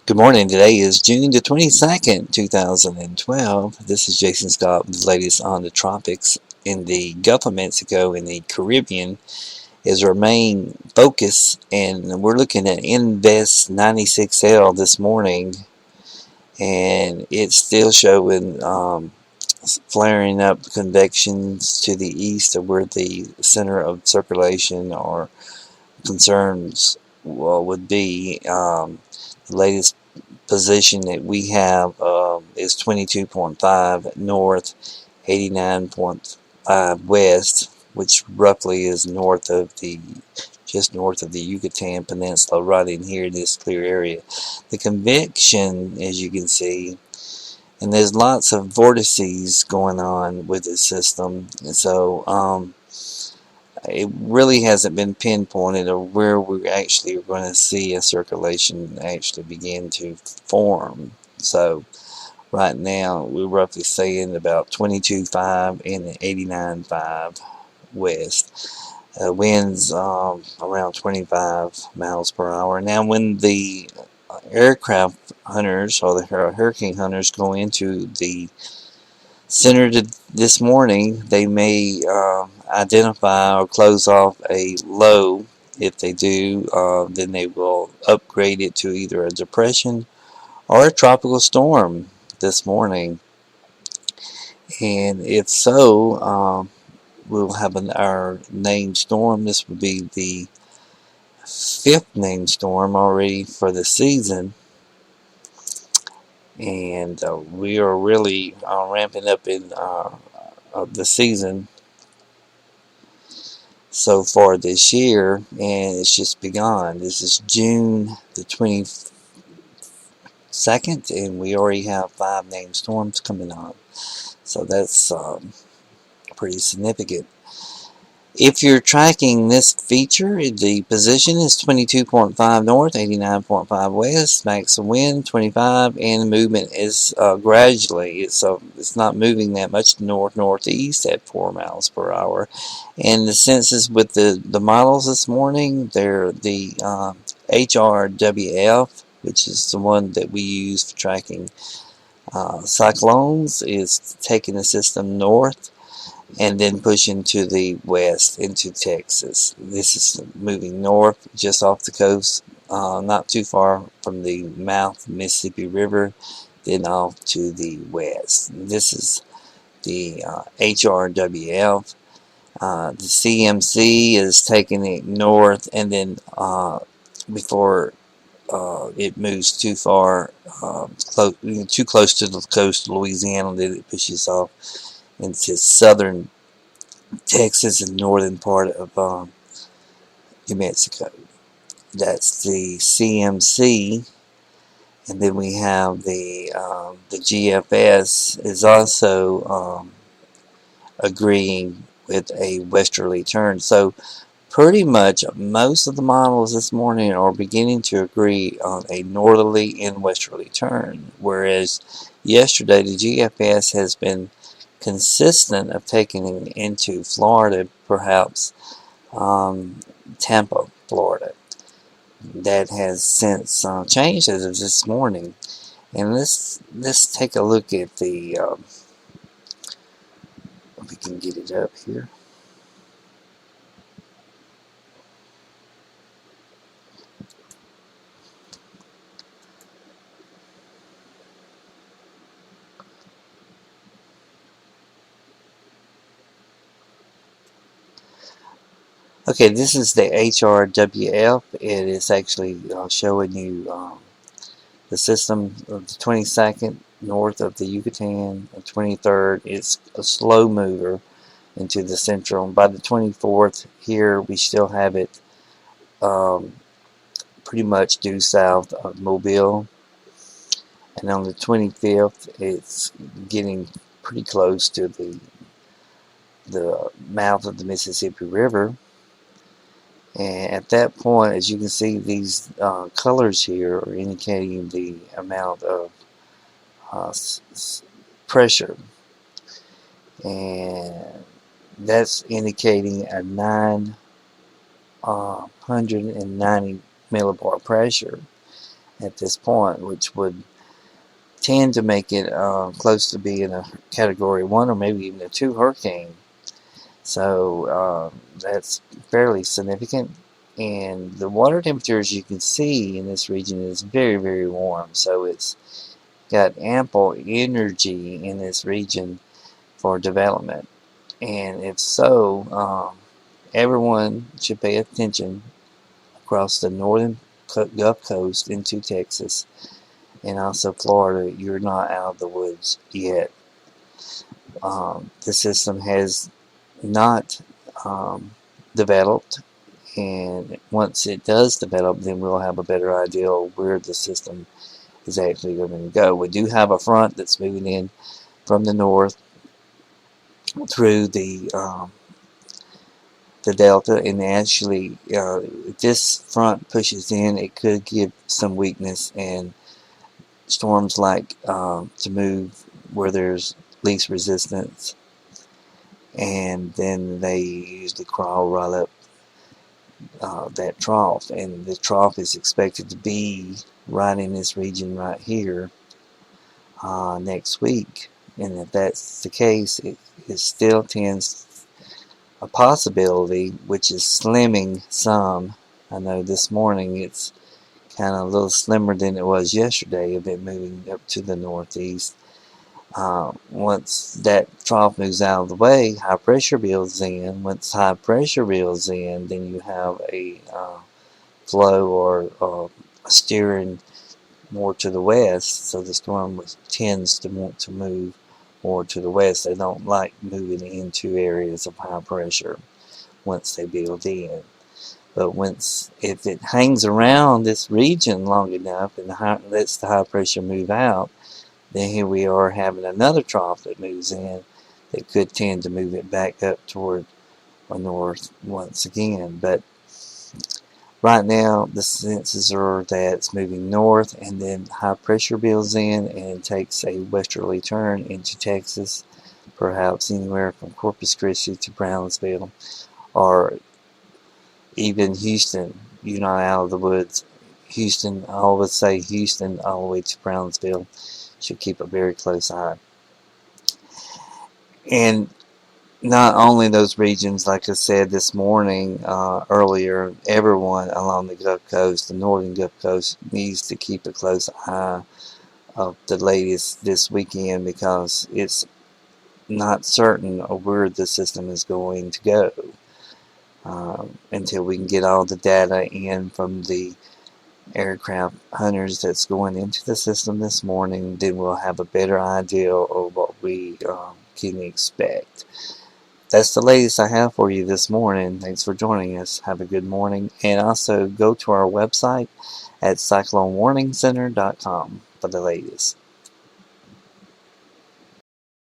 Good morning. Today is June the 22nd, 2012. This is Jason Scott with the latest on the tropics in the Gulf of Mexico and the Caribbean is our main focus, and we're looking at Invest 96L this morning, and it's still showing flaring up convections to the east of where the center of circulation or concerns would be. The latest position that we have is 22.5 north, 89.5 west, which roughly is just north of the Yucatan Peninsula, right in here in this clear area. The convection, as you can see, and there's lots of vortices going on with this system, and so it really hasn't been pinpointed of where we actually are going to see a circulation actually begin to form. So right now we're roughly saying about 22.5 and 89.5 west. Winds around 25 miles per hour. Now when the aircraft hunters or the hurricane hunters go into the center this morning, they may identify or close off a low. If they do, then they will upgrade it to either a depression or a tropical storm this morning. And if so, we'll have our named storm. This would be the fifth named storm already for the season. And we are really ramping up in the season so far this year, and it's just begun. This is June the 22nd, and we already have 5 named storms coming on, so that's pretty significant. If you're tracking this feature, the position is 22.5 north, 89.5 west, maximum wind 25, and the movement is gradually. It's not moving that much north-northeast at 4 miles per hour. And the census with the models this morning, they're the HRWF, which is the one that we use for tracking cyclones, is taking the system north and then pushing to the west into Texas. This is moving north just off the coast, not too far from the mouth of the Mississippi River, then off to the west. This is the HRWF. The CMC is taking it north, and then before it moves too far, too close to the coast of Louisiana, then it pushes off into southern Texas and northern part of New Mexico. That's the CMC, and then we have the GFS is also agreeing with a westerly turn. So pretty much most of the models this morning are beginning to agree on a northerly and westerly turn, whereas yesterday the GFS has been consistent of taking into Florida, perhaps Tampa, Florida. That has since changed as of this morning. And let's take a look at the if we can get it up here. Okay, this is the HRWF. It is actually showing you the system of the 22nd north of the Yucatan. The 23rd is a slow mover into the central. And by the 24th here, we still have it pretty much due south of Mobile. And on the 25th, it's getting pretty close to the mouth of the Mississippi River. And at that point, as you can see, these colors here are indicating the amount of pressure. And that's indicating a 990 millibar pressure. at this point, which would tend to make it close to being a Category 1 or maybe even a 2 hurricane. So that's fairly significant. And the water temperature, as you can see in this region, is very, very warm. So it's got ample energy in this region for development. And if so, everyone should pay attention across the northern Gulf Coast into Texas and also Florida. You're not out of the woods yet. The system has not developed, and once it does develop, then we'll have a better idea of where the system is actually going to go. We do have a front that's moving in from the north through the delta, and actually if this front pushes in, it could give some weakness and storms like to move where there's least resistance, and then they usually crawl right up that trough, and the trough is expected to be right in this region right here next week. And if that's the case, it still tends a possibility, which is slimming some. I know this morning it's kind of a little slimmer than it was yesterday, of it moving up to the northeast. Once that trough moves out of the way, high pressure builds in. Once high pressure builds in, then you have a flow or a steering more to the west. So the storm tends to want to move more to the west. They don't like moving into areas of high pressure once they build in. But if it hangs around this region long enough and lets the high pressure move out, then here we are having another trough that moves in that could tend to move it back up toward the north once again. But right now, the senses are that it's moving north, and then high pressure builds in and takes a westerly turn into Texas, perhaps anywhere from Corpus Christi to Brownsville, or even Houston. You're not out of the woods. Houston, I always say Houston all the way to Brownsville. Should keep a very close eye. And not only those regions, like I said this morning earlier, everyone along the Gulf Coast, the northern Gulf Coast, needs to keep a close eye of the latest this weekend, because it's not certain of where the system is going to go until we can get all the data in from the aircraft hunters that's going into the system this morning. Then we'll have a better idea of what we can expect. That's the latest I have for you this morning. Thanks for joining us. Have a good morning. And also go to our website at cyclonewarningcenter.com for the latest.